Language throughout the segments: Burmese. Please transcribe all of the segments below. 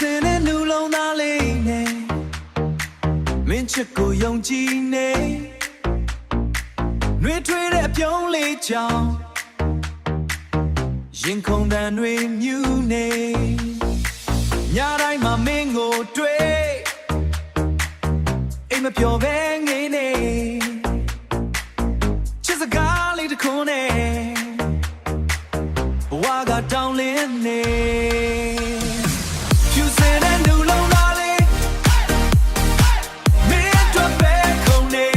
စင်တဲ့နူလုံးသားလေးနဲ့မင်းချစ်ကိုယုံကြည်နေနှွေးထွေးတဲ့အပြုံးလေးကြောင့်ရင်ခုန်တန်တွေမြူးနေညတိုင်းမှာမင်းကိုတွေ့အိမ်မပျော်ပဲငေးနေချစ်စကားလေးတစ်ခုနဲ့ဘဝကတောင်းလင်းနေဖြူစင်တဲ့နူလုံးသားလေးမင်းတို့ပဲခုန်နေ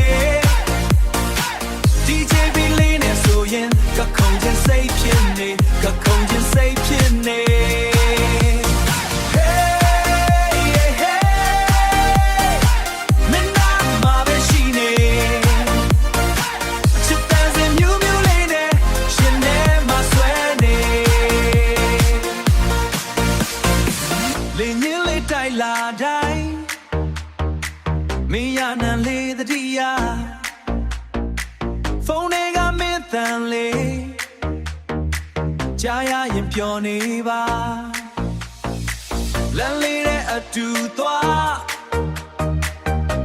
ဒီဂျေဘီလေးနဲ့ဆိုရင်ကခုန်ခြင်းစိတ်ဖြစ်နေကခုန်ခြင်းစိတ်ဖြစ်နေတိုက်လာတိုင်းမင်းရနံလေးတတိယဖုန်းတွေကမင်းတန်လေးကြားရရင်ပျော်နေပါလမ်းလေးတဲ့အတူသွား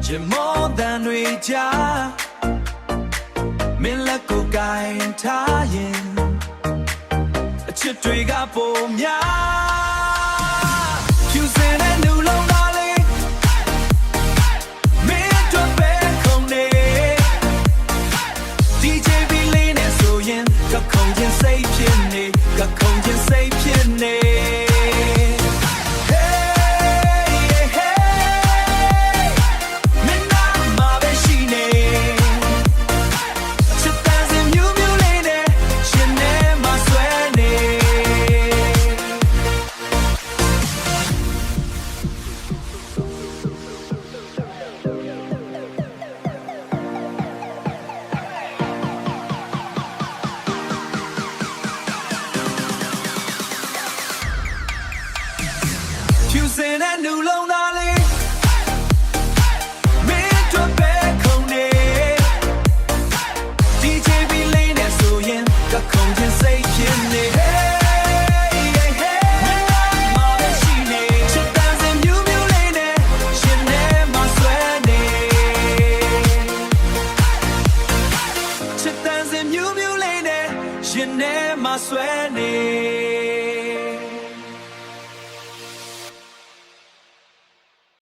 ချင်မောတန်တွေကြားမင်းလက်ကိုကိုင်ထားရင်အချစ်တွေကပိုများဖြူစင်တဲ့နူလုံးသားလေးမင်းတို့ပဲခုန်နေဒီဂျေဘီလေးနဲ့ဆိုရင်ကခုန်ခြင်းစိတ်ဖြစ်နေကခုန်ခြင်းစိတ်ဖြစ်နေဖြူစင်တဲ့နူလုံးသား